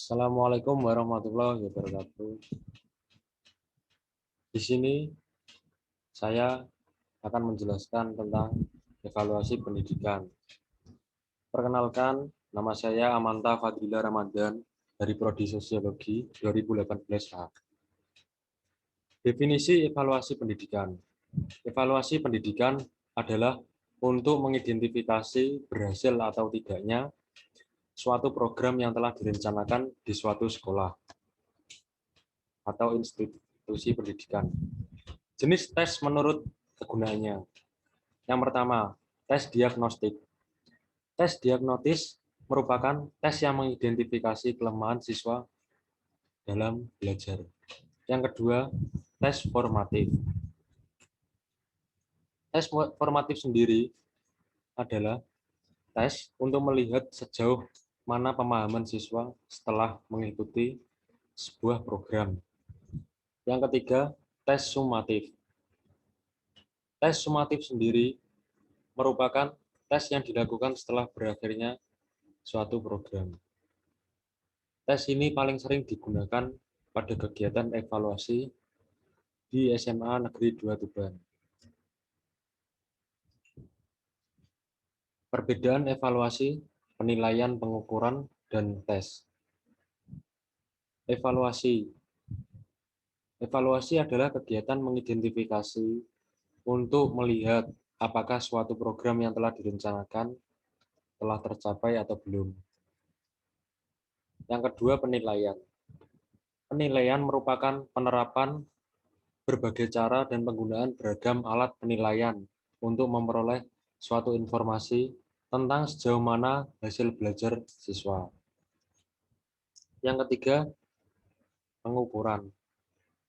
Assalamualaikum warahmatullahi wabarakatuh. Di sini saya akan menjelaskan tentang evaluasi pendidikan. Perkenalkan, nama saya Amanta Fadila Ramadan dari Prodi Sosiologi 2018A. Definisi evaluasi pendidikan. Evaluasi pendidikan adalah untuk mengidentifikasi berhasil atau tidaknya suatu program yang telah direncanakan di suatu sekolah atau institusi pendidikan. Jenis tes menurut kegunaannya. Yang pertama, tes diagnostik. Tes diagnosis merupakan tes yang mengidentifikasi kelemahan siswa dalam belajar. Yang kedua, tes formatif. Tes formatif sendiri adalah tes untuk melihat sejauh mana pemahaman siswa setelah mengikuti sebuah program. Yang ketiga, tes sumatif. Tes sumatif sendiri merupakan tes yang dilakukan setelah berakhirnya suatu program. Tes ini paling sering digunakan pada kegiatan evaluasi di SMA Negeri 2 Tuban. Perbedaan evaluasi, penilaian, pengukuran, dan tes. Evaluasi. Evaluasi adalah kegiatan mengidentifikasi untuk melihat apakah suatu program yang telah direncanakan telah tercapai atau belum. Yang kedua, penilaian. Penilaian merupakan penerapan berbagai cara dan penggunaan beragam alat penilaian untuk memperoleh suatu informasi tentang sejauh mana hasil belajar siswa. Yang ketiga, pengukuran.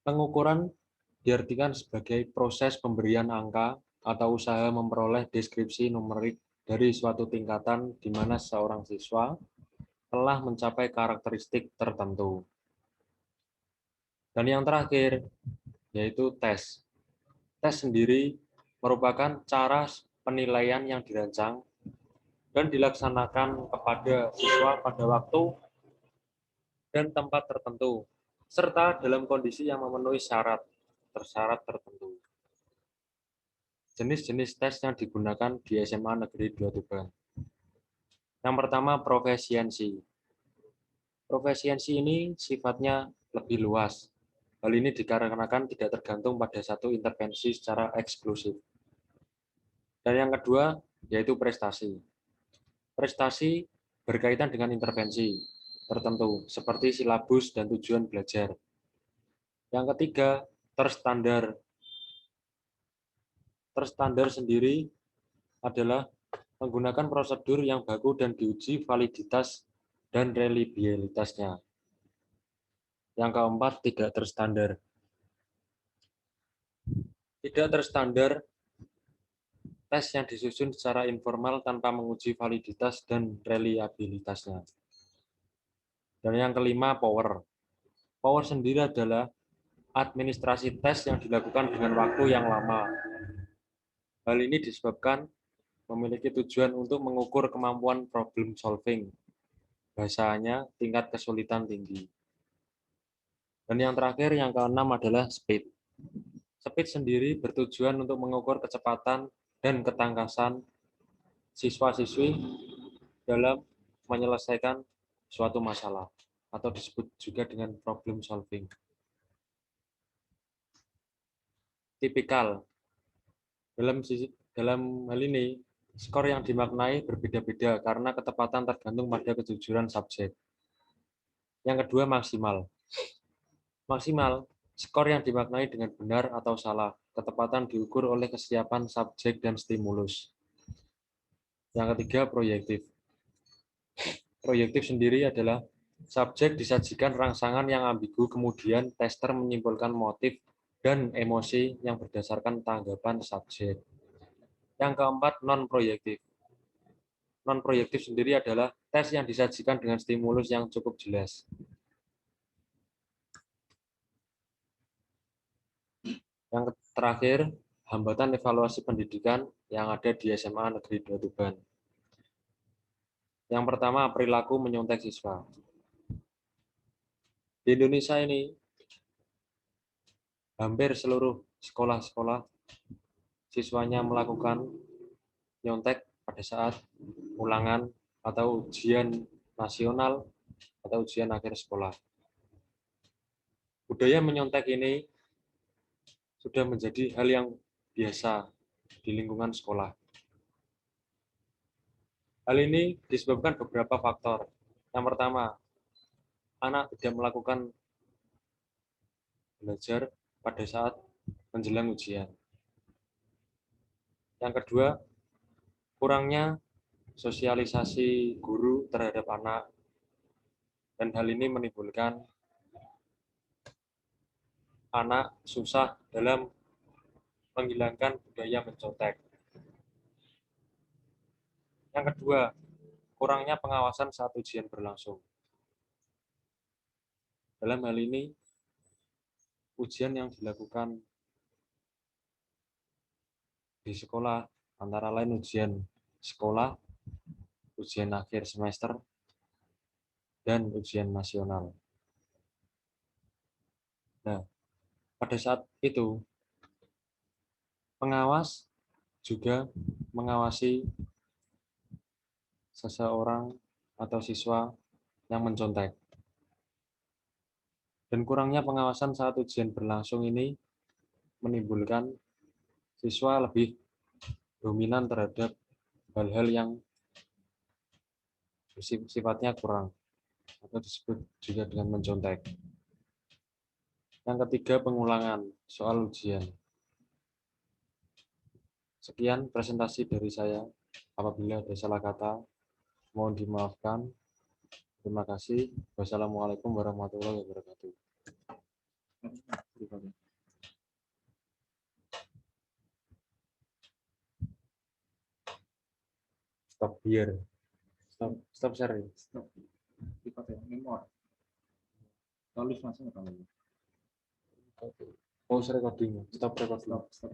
Pengukuran diartikan sebagai proses pemberian angka atau usaha memperoleh deskripsi numerik dari suatu tingkatan di mana seorang siswa telah mencapai karakteristik tertentu. Dan yang terakhir, yaitu tes. Tes sendiri merupakan cara penilaian yang dirancang dan dilaksanakan kepada siswa pada waktu dan tempat tertentu, serta dalam kondisi yang memenuhi syarat tertentu. Jenis-jenis tes yang digunakan di SMA Negeri 2 Tuban. Yang pertama, profesiensi. Profesiensi ini sifatnya lebih luas. Hal ini dikarenakan tidak tergantung pada satu intervensi secara eksklusif. Dan yang kedua, yaitu prestasi. Prestasi berkaitan dengan intervensi tertentu, seperti silabus dan tujuan belajar. Yang ketiga, terstandar. Terstandar sendiri adalah menggunakan prosedur yang baku dan diuji validitas dan reliabilitasnya. Yang keempat, tidak terstandar. Tidak terstandar tes yang disusun secara informal tanpa menguji validitas dan reliabilitasnya. Dan yang kelima, power. Power sendiri adalah administrasi tes yang dilakukan dengan waktu yang lama. Hal ini disebabkan memiliki tujuan untuk mengukur kemampuan problem solving. Bahasanya tingkat kesulitan tinggi. Dan yang terakhir, yang keenam adalah speed. Speed sendiri bertujuan untuk mengukur kecepatan dan ketangkasan siswa-siswi dalam menyelesaikan suatu masalah, atau disebut juga dengan problem solving. Tipikal. Dalam hal ini, skor yang dimaknai berbeda-beda karena ketepatan tergantung pada kejujuran subjek. Yang kedua, maksimal. Maksimal, skor yang dimaknai dengan benar atau salah. Ketepatan diukur oleh kesiapan subjek dan stimulus. Yang ketiga, proyektif. Proyektif sendiri adalah subjek disajikan rangsangan yang ambigu, kemudian tester menyimpulkan motif dan emosi yang berdasarkan tanggapan subjek. Yang keempat, non-proyektif. Non-proyektif sendiri adalah tes yang disajikan dengan stimulus yang cukup jelas. Yang terakhir, hambatan evaluasi pendidikan yang ada di SMA Negeri 2 Tuban. Yang pertama, perilaku menyontek siswa. Di Indonesia ini hampir seluruh sekolah-sekolah siswanya melakukan nyontek pada saat ulangan atau ujian nasional atau ujian akhir sekolah. Budaya menyontek ini sudah menjadi hal yang biasa di lingkungan sekolah. Hal ini disebabkan beberapa faktor. Yang pertama, anak tidak melakukan belajar pada saat menjelang ujian. Yang kedua, kurangnya sosialisasi guru terhadap anak, dan hal ini menimbulkan anak susah dalam menghilangkan budaya mencontek. Yang kedua, kurangnya pengawasan saat ujian berlangsung. Dalam hal ini, ujian yang dilakukan di sekolah antara lain ujian sekolah, ujian akhir semester, dan ujian nasional. Nah, pada saat itu, pengawas juga mengawasi seseorang atau siswa yang mencontek. Dan kurangnya pengawasan saat ujian berlangsung ini menimbulkan siswa lebih dominan terhadap hal-hal yang sifatnya kurang atau disebut juga dengan mencontek. Yang ketiga, pengulangan soal ujian. Sekian presentasi dari saya. Apabila ada salah kata, mohon dimaafkan. Terima kasih. Wassalamualaikum warahmatullahi wabarakatuh. Stop here. Stop sharing. Stop. Memor. Tulis langsung kalau Pause recording. Stop recording. stop.